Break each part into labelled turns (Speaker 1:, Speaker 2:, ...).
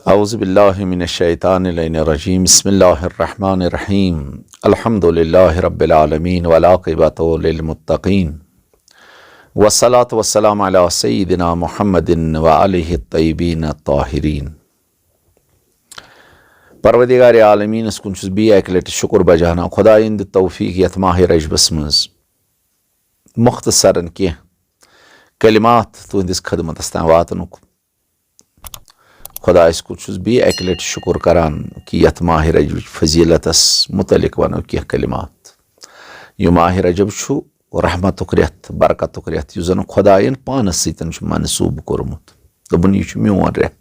Speaker 1: औज़ु बिल्लाहि मिनश्शैतानिर्रजीम बिस्मिल्लाहिर्रहमानिर्रहीम अल्हम्दुलिल्लाहि रब्बिल आलमीन वल आक़िबतु लिल मुत्तक़ीन वस्सलातु वस्सलामु अला सय्यिदिना मुहम्मदिन व आलिहि तय्यिबीन ताहिरीन। परवरदिगार आलमीनस कुन छुस बी अकि लटि शुक्र बजाना खुदाइन दित तौफीक यथ माह रजबस मज मुख्तसरन कह कलिमात तुहंदिस खदमतस तां वातनुक खुदायस कुन छुस बी अकि लटि शुक्र करान कि यथ माह रजब फजीलतस मुतलिक वनो कह कलिमात। यह माह रजब छु रहमतुक रेत बरकतुक रेत यु जन खुदायन पानस सतन मनसूब कोरमुत दोपन यह छु म्योन रेत।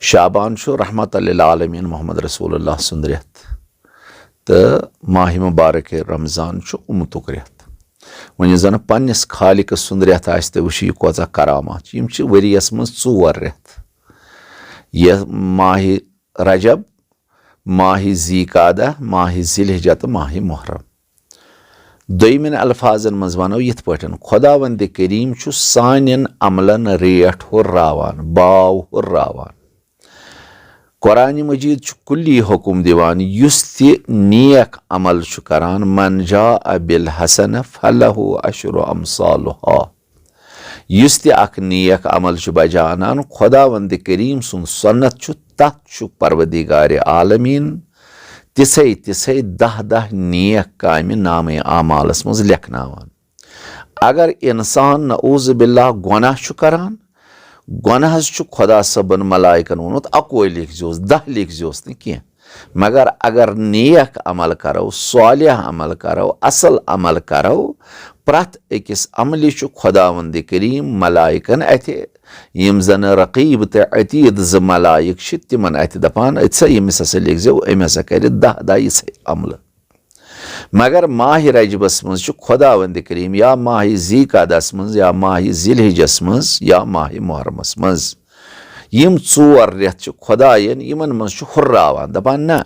Speaker 1: शाबान छु रहमत लिल आलमीन मोहम्मद रसूलुल्लाह सुंद रेत तो माह मुबारक रमजान छु उम्मतुक रेत। वन जन पन्निस खालिक सुंद रेत आस तो वुच यह कोता करामात यम छु वरियस मज 4 रेत। यह माह रजब, माह ज़ीक़ादा, माह ज़िलहिज्जा तो माह मुहर्रम। दोयमिन अल्फाजन मज वनो यथ पठन खुदावंद करीम छु सानिन अमलन रेट हुर्रावान बाव हुर्रावान। कुरान मजीद छु कुल्ली हुकुम दिवान युस ति नेक अमल छु करान मन जाअ बिल हसन फलहु अशरु अमसालुहा। युस ति अख नेक अमल छु बजानान खुदावंद करीम सुन सुन्नत छु तथ छु परवरदिगार आलमीन तिसै तिसै 10 नेक कामि नामे आमालस मज लेखनावान। अगर इंसान नऊज़ बिल्लाह गुनाह छु करान गुनाहस छु खुदा सबन मलाइकन वोनुत अकोई लिखजोस 10 लिखजोस न कह, मगर अगर नेक अमल करो सालिह अमल करो असल अमल करो प्रथ अकिस अमलि छु खुदावंद करीम मलाइकन अथे यम जन रकीब तो अतीद ज मलाइक तिमन अथ दपान असा यमिस हसा लिखजो अम हसा कर 10 यिस अमल। मगर माह रजबस मज छु खुदावंद करीम या माह ज़ीक़ादस मज या माह ज़िलहिज्जस मज या माह मुहर्रमस मज यम 4 रेत छु खुदायन यमन मज छु हुर्रावान दपान ना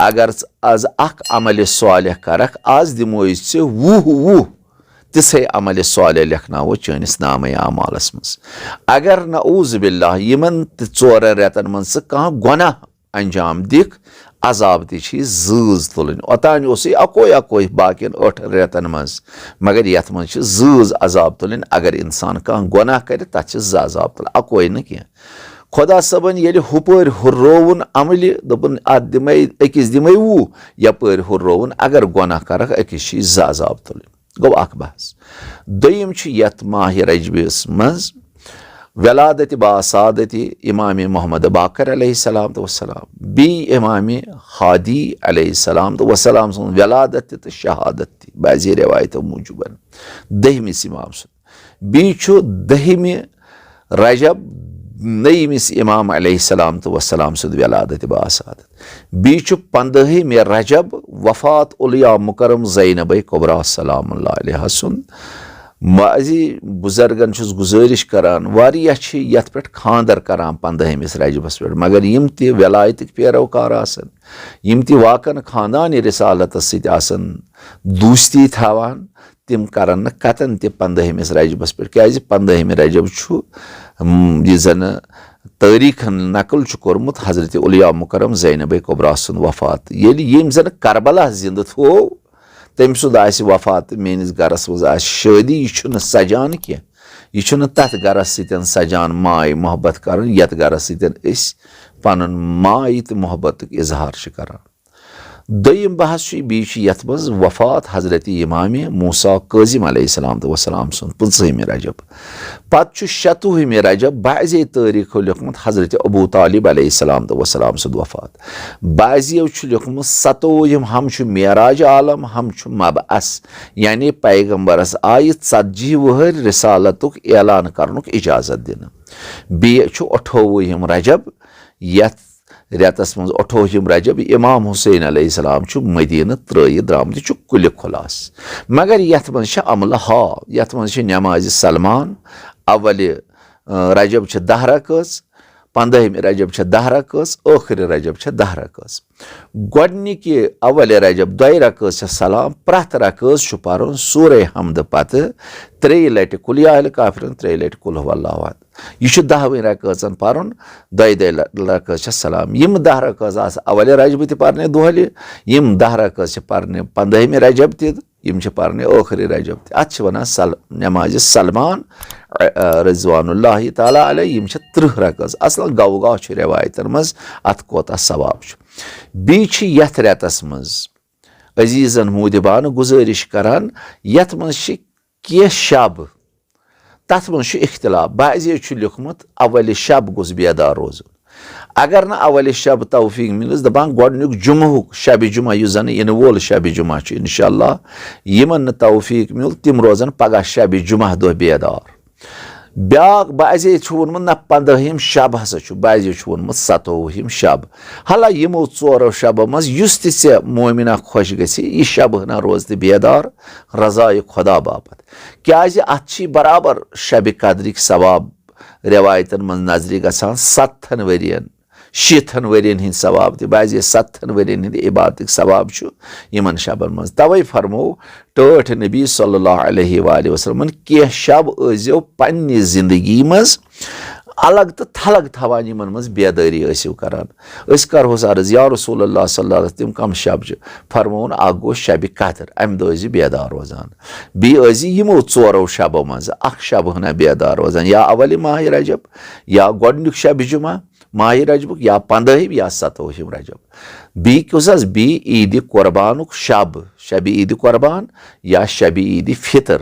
Speaker 1: अगर आज अख अमल सालिह करख आज दिमो से 20 तिसै अमल सालिह लेखनावो चनिस नामे आमालस मज। अगर नऊज़ बिल्लाह यमन 4 रेतन मज कह गुनाह अंजाम दिख अजाब ती जूज तुलन ओतान अकोई बाकिन 8 रेतन मज, मगर यथ मज जूज अजाब तुलन। अगर इंसान कह गुनाह कर तथ अजाब तुल अकोई न कह। खुदा सबन ये हुपर हुर्रोवन अमल दोपन अत दिमे अकिस दिमे 20 यपर हुर्रोवन अगर गुनाह करख अकिस अजाब तुलन गो अख बहस। दोयम यथ माह रजबस मज वलादत बासादति इमाम मोहम्मद बाकर अलैहिस्सलाम तो वस्सलाम बी इमाम हादी अलैहिस्सलाम तो वस्सलाम सुन वलादत तो शहादत बाजी रिवायत मूजूबन 10मिस इमाम सुन बी छु 10 रजब 9मिस इमाम अलैहिस्सलाम तो वस्सलाम सुन वलादत बासादत बी छु 15 रजब वफात उलिया मुकरम ज़ैनब कुबरा सलामुल्लाह अलैहा सुन। माजी बुजुर्गन छुस गुजारिश करान वारिया छ यथ पे खानदर करान 15मिस रजबस पे, मगर यम ति वलायत पैरोकार आसन यम ति वाकन खानदान रिसालत सत आसन दोस्ती थावान तिम करन कतन ति 15मिस रजबस पे क्या 15 रजब छु यह जन तारीखन नकल छु कोरमुत हजरत उलिया मुकरम ज़ैनब कुबरा सुन वफात यम जन करबला जिंद थो तम सुद वफात मेनिस गरस मज शादी यह सजान कह यह तथ गरस सतन सजान माय मोहब्बत कर यथ गरस सतन पन माय तो मोहब्बत इजहार करान। दोयम बहस बी यथ मज वफात हजरत इमाम मूसा काजिम अलैहिस्सलाम तो वस्सलाम सुन 15 रजब पत 26 रजब बाज़े तारीख लिखमुत हजरत अबू तालिब अलैहिस्सलाम तो वस्सलाम सुन वफात बाज़ियो लिखमुत 27 हम मेराज आलम हम मबअस यानी पैगम्बरस आय 40 वहर रिसालतुक ऐलान करनुक इजाजत दिन। बे 28 रजब यथ रेतस मज 28 रजब इमाम हुसैन अलैहिस्सलाम मदीना त्रयित द्रामत कुल खुलास। मगर यथ मज अमल हा यथ मज नमाज सलमान अवल रजब 10 रकात 15 رجب چھےٚ 10 رکٲژ ٲخرِ رجب چھےٚ 10 رکٲژ گۄڈنِکہِ اولہِ رجب 2 رکٲژ چھےٚ سلام پرٛٮ۪تھ رکٲژ چھُ پرُن سورہ حمدٕ پتہٕ 3 لٹہِ قُل یا اہلِ کافرون 3 لٹہِ قُل هو اللہ احد یہِ چھُ 10وٕنۍ رکٲژن پرُن 2 رکٲژ چھےٚ سلام یِم 10 رکٲژ آسہٕ اولہِ رجبہٕ تہِ پرنہِ دۄہلہِ یِم 10 رکٲژ چھِ پرنہِ 15مہِ رجب تہِ یِم چھِ پرنہِ ٲخرِ رجب تہِ اتھ چھِ ونان نٮ۪مازِ سلمان رضوان اللہ تعالیٰ علیہ یِم چھِ 30 رکٲژ اصل گوگاہ چھُ رٮ۪وایتن منٛز اتھ کوتاہ ثواب چھُ بیٚیہِ چھِ یتھ رٮ۪تس منٛز عزیٖزن موٗدِبانہٕ گُزٲرِش کران یتھ منٛز چھِ کینٛہہ شب تتھ منٛز چھُ اختلاف بعضیو چھُ لیوکھمُت اولِ شب گوٚژھ بیدار روزُن اگر نہٕ اولِ شب توفیٖق مِلس دپان گۄڈنیُک جُمعُک شبِ جُمعہ یُس زن یِنہٕ وول شبِ جُمعہ چھُ انشاء اللہ یِمن نہٕ توفیٖق میوٗل تِم روزن پگاہ شبِ جُمعہ دۄہ بیدار بیٛاکھ بعضے چھُ ووٚنمُت نہ 15ہِم شب ہسا چھُ بعضے چھُ ووٚنمُت 27ہِم شب حالہ یِمو 4 شبو منٛز یُس تہِ ژےٚ مومِنا خۄش گژھِ یہِ شب ہنا روز تہِ بیدار رضایہِ خۄدا باپتھ کیٛازِ اتھ چھِ برابر شبِ قدرٕکۍ ثواب رٮ۪وایتن منٛز نظرِ گژھان 7 ؤرین 6 ؤرین ہٕنٛدۍ ثواب تہِ بعضے 7 ؤرین ہٕنٛدۍ عبادتٕکۍ ثواب چھُ یِمن شبن منٛز توے فرموو ٹٲٹھۍ نبی صلی اللہ علیہ وآلہ وسلمن کینٛہہ شب ٲسۍزیو پننہِ زندگی منٛز الگ تہٕ تھلگ تھاوان یِمن منٛز بیدٲری ٲسِو کران أسۍ کرہوس عرض یا رسول اللہ صلی اللہ علیہ وسلم تِم کم شب چھِ فرمووُن اکھ گوٚو شبِ قدر امہِ دۄہ ٲسۍزِ بیدار روزان بیٚیہِ ٲسۍزِ یِمو 4 شبو منٛز اکھ شب ہنا بیدار روزان یا اولِ ماہِ رجب یا گۄڈنیُک شبِ جُمعہ ماہِ رجبُک یا 15ہِم یا 27ہِم رجب بیٚیہِ کُس حظ بیٚیہِ عیٖدِ قۄربانُک شب شبِ عیٖدِ قۄربان یا شبِ عیٖدِ فطر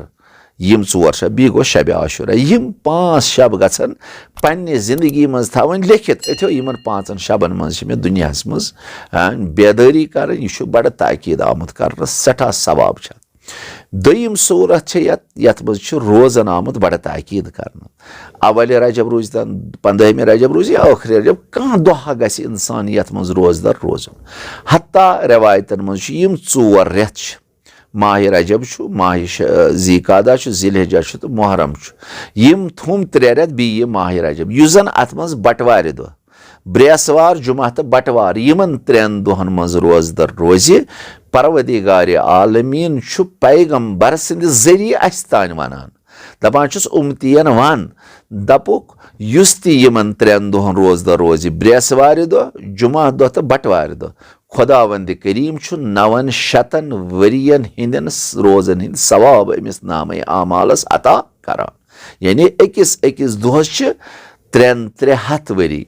Speaker 1: یِم 4 شب بیٚیہِ گوٚو شبِ عاشورہ یِم 5 شب گژھن پننہِ زندگی منٛز تھاوٕنۍ لیکھِتھ أتھیو یِمن 5 شبن منٛز چھِ مےٚ دُنیاہس منٛز بیدٲری کرٕنۍ یہِ چھُ بڑٕ تاکیٖد آمُت کرنہٕ سٮ۪ٹھاہ ثواب چھِ اتھ دوٚیِم صوٗرت چھےٚ یتھ منٛز چھُ روزن آمُت بڑٕ تاکیٖد کرنہٕ اولِ رجب روٗزتن 15مہِ رجب روٗزِ یا ٲخرِ رجب کانٛہہ دۄہا گژھِ انسان یتھ منٛز روزدر روزُن حتیٰ رٮ۪وایتن منٛز چھُ یِم 4 رٮ۪تھ چھِ ماہِ رجب چھُ ماہِ ذی قعدہ چھُ ذی الحجہ چھُ تہٕ محرم چھُ یِم تھوٚم 3 رٮ۪تھ بیٚیہِ یہِ ماہِ رجب یُس زن اتھ منٛز بٹوارِ دۄہ برٛیسوار جُمعہ تہٕ بٹوار یِمن 3 دۄہن منٛز روزدر روزِ پروردِگارِ عالمیٖن چھُ پیغمبر سٕنٛدِ ذٔریعہٕ اسہِ تانۍ ونان دپان چھُس اُمتین ون دپُکھ یُس تہِ یِمن 3 دۄہن روزدر روزِ برٛیسوارِ دۄہ جُمعہ دۄہ تہٕ بٹوارِ دۄہ خۄداوندِ کریٖم چھُ 900 ؤرین ہٕنٛدٮ۪ن روزن ہٕنٛدۍ ثواب أمِس نامے اعمالس عطا کران یعنی أکِس دۄہس چھِ 300 ؤری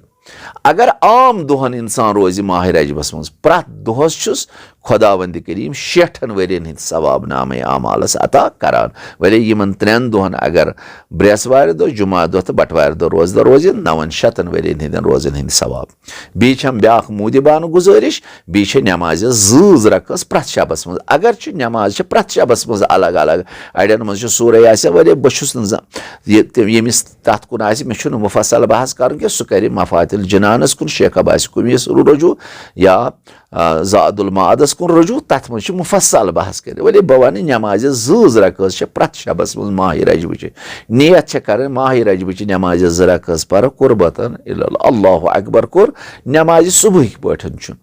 Speaker 1: اگر عام دۄہن انسان روزِ ماہِ رجبس منٛز پرٛٮ۪تھ دۄہس چھُس خۄداوندِ کریٖم 60 ؤرین ہٕنٛدۍ ثواب نامے اعمالس عطا کران وۄنۍ یِمن 3 دۄہن اگر برٛیسوارِ دۄہ جُمعہ دۄہ تہٕ بٹوارِ دۄہ روزدر روزِ 900 ؤرین ہٕنٛدٮ۪ن روزن ہٕنٛدۍ ثواب بیٚیہِ چھم بیٛاکھ موٗدِبانہٕ گُزٲرِش بیٚیہِ چھےٚ نٮ۪مازِ 2 رکٲژ پرٛٮ۪تھ شبس منٛز اگر چھِ نٮ۪ماز چھِ پرٛٮ۪تھ شبس منٛز الگ الگ اڑٮ۪ن منٛز چھُ سورہ یاسین واریاہ بہٕ چھُس نہٕ ییٚمِس تتھ کُن آسہِ مےٚ چھُنہٕ مُفصل بحث کرُن کینٛہہ سُہ کرِ مفاتِل جِنانس کُن شیخ عباس قُمیٖس رجوٗع یا زاد المعادس کُن رجوٗع تتھ منٛز چھُ مُفصل بحث کٔرِتھ ؤلے بہٕ ونہٕ نٮ۪مازِ 2 رکٲژ چھِ پرٛٮ۪تھ شبس منٛز ماہِ رجبٕچہِ نیت چھےٚ کرٕنۍ ماہِ رجبٕچہِ نٮ۪مازِ 2 رکٲژ پرٕ قُربتن اللہ اکبر کوٚر نٮ۪مازِ صبحٕکۍ پٲٹھۍ چھُ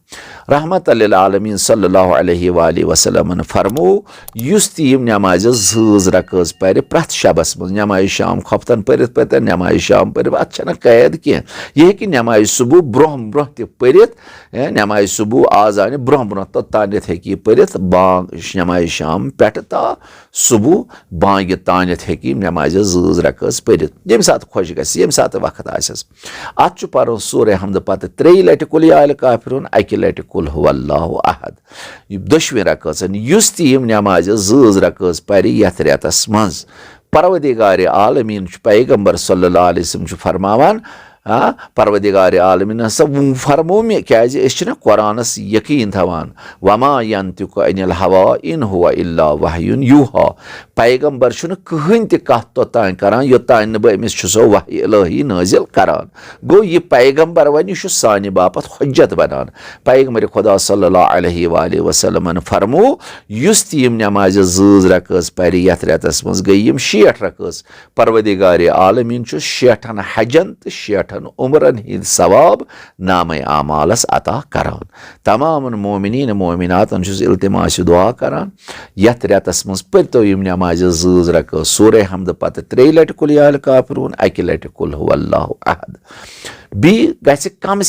Speaker 1: رحمتُ للعالمیٖن صلی اللہ علیہ وآلہ وسلمن فرموو یُس تہِ یِم نٮ۪مازِ 2 رکٲژ پرِ پرٛٮ۪تھ شبس منٛز نٮ۪مازِ شام خۄفتن پٔرِتھ پٔرِتھ نٮ۪مازِ شام پٔرِتھ اتھ چھنہٕ قید کینٛہہ یہِ ہیٚکہِ نٮ۪مازِ صبح برونٛہہ برونٛہہ تہِ پٔرِتھ نٮ۪مازِ صبح آزانہِ برونٛہہ برونٛہہ توٚتانٮ۪تھ ہیٚکہِ یہِ پٔرِتھ بانگ نٮ۪مازِ شام پٮ۪ٹھٕ تا صبح بانگہِ تانٮ۪تھ ہیٚکہِ یِم نٮ۪مازِ 2 رکٲژ پٔرِتھ ییٚمہِ ساتہٕ خۄش گژھِ ییٚمہِ ساتہٕ وقت آسٮ۪س اتھ چھُ پرُن سورہ حمدٕ پتہٕ 3 لٹہِ قُل یا اہلِ کافرون 1 لٹہِ قُل هو اللہ احد 2 رکٲژن یُس تہِ یِم نٮ۪مازِ 2 رکٲژ پرِ یتھ رٮ۪تس منٛز پروردِگارِ عالمیٖن چھُ پیغمبر صلی اللہ علیہ وسلم چھُ فرماوان پروردِگارِ عالمیٖن ہسا فرموو مےٚ کیٛازِ أسۍ چھِنہ قرآنس یقیٖن تھاوان وما ینطِقُ عن الہوا ان هو الا وحی یوحا پیغمبر چھُنہٕ کٕہٕنۍ تہِ کتھ توٚتانۍ کران یوٚتانۍ نہٕ بہٕ أمِس چھُسو وحی الہی نٲزِل کران گوٚو یہِ پیغمبر وۄنۍ یہِ چھُ سانہِ باپتھ حُجت بنان پیغمبرِ خۄدا صلی اللہ علیہ وآلہ وسلمن فرموو یُس تہِ یِم نٮ۪مازِ 2 رکٲژ پرِ یتھ رٮ۪تس منٛز گٔے یِم 60 رکٲژ پروردِگارِ عالمیٖن چھُ 60 حجن تہٕ 6 उम्रन हिंद सवाब नामे आमालस अता करान। तमाम मोमिनीन मोमिनातन छुस इल्तिमास दुआ करान यथ रेतस मज पर्तो यम नमाज 2 रकात सूरह हमद पत 3 लट कुल या अल काफिरून 1 लट कुल हुवल्लाहु अहद। बी गसे कम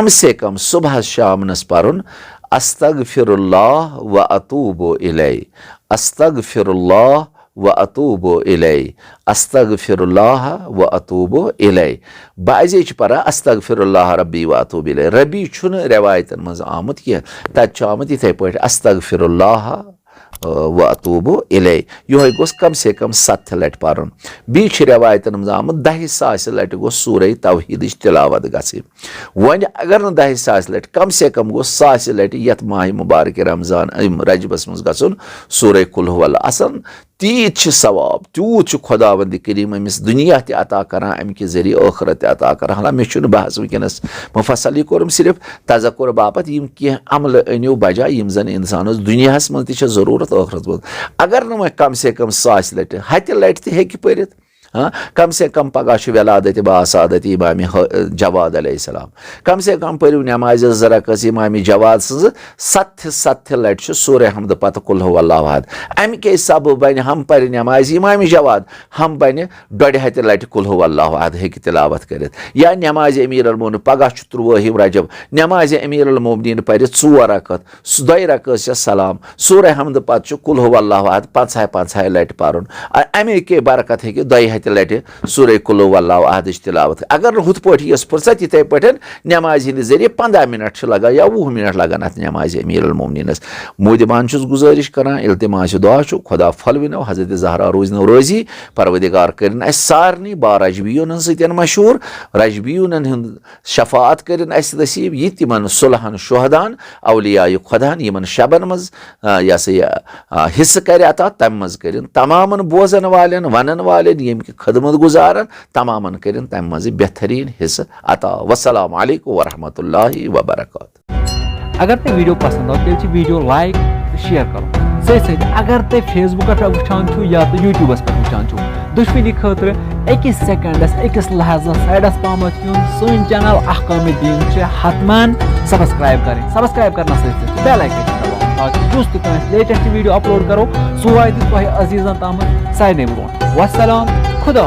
Speaker 1: से कम सुबह शामनस परन अस्तगफिरुल्लाह व अतूबु इलै, अस्तगफिरुल्लाह व अतूबु इलै, अस्तगफिरुल्लाह व अतूबु इलै। बाजे परा अस्तगफिरुल्लाह रब्बी व अतूबु इलै। रब्बी छुन रवायतन मज आमुत कि तत आमुत इथे पे अस्तगफिरुल्लाह व अतूबु इलै। योह गोस कम से कम 7 लट परन। बी रवायतन मज आमुत 10,000 लट गो सूरह तौहीद तिलावत गसी। वन अगर न 10,000 लट कम से कम गो 100 लट यथ माह मुबारक रमजान रजबस मज गसन सूरह कुल हुवल्लाह असन तीत सवाब तूत खुदावंद करीम अमिस दुनिया ते अता करान अम के जरिए आखरत अता करान। हाला मे छुन बहस वनस मुफसल कोरम सिर्फ तजक्कुर बापत यम कह अमल अनियो बजा यम जन इंसानस दुनियास मज ति जरूरत आखरत मज। अगर न कम से कम 100 लट हत लट ते हेकि परित हाँ कम से कम पगह वलादत बासादत इमाम जवाद अलैहिस्सलाम। कम से कम परू नमाज ज़रकस इमाम जवाद सज 7 लट सूरह हमद पत कुल हुवल्लाहु अहद। अम के सब बन हम पर नमाज इमाम जवाद हम बन 1.5 लट कुल हुवल्लाहु अहद हेकि तिलावत करित। या नमाज अमीर अल पगह 23 रजब नमाज अमीर अल मोमिनीन पर 4 रकात 2 रकात सलाम सूरह हमद पत कुल हुवल्लाहु अहद 5 लट परन। अमे के बरकत हेकि 2 लट सूरह कुल हुवल्लाहु अहद तिलावत। अगर हुत पे फुर्सत इथे पे नमाज हिंद जरिए 15 मिनट लगा या 20 मिनट लगान अत नमाज अमीर अल मोमिनीनस। मोदिबान गुजारिश करान इल्तिमास दुआ खुदा फलविनो हजरत ज़हरा रोज नो रोजी परवदिगार करिन अस सारनी बा रजबियुन सतन मशहूर रजबियुन हिंद शफाअत करिन अस नसीब ये तिमन सुलहन शुहदान औलिया खुदान यमन शबन मज या से हिस्स कर अता तम मज करिन तमामन बोजन वालन वनन वालन यम खदमत गुजारन तमामन करिन तम मज बेहतरीन हिस्स अता। वस्सलामु अलैकुम व रहमतुल्लाहि व बरकातहू।
Speaker 2: अगर ते वीडियो पसंद आए तो वीडियो लाइक शेयर करो। सही अगर ते फेसबुक पे वुचान छु या तो यूट्यूबस पे वुचान छु दुश्मनी खतर अकिस सेकंडस अकिस लहजा साइडस पामत युन सोन चैनल अहकाम दीन छ हतमान सब्सक्राइब करें। सब्सक्राइब करना सहित बेल आइकन दबाओ ताकि जुस तो लेटेस्ट वीडियो अपलोड करो सो वायत तो अजीजन तामत साइड ने ब्रोन। वस्सलाम खुदा।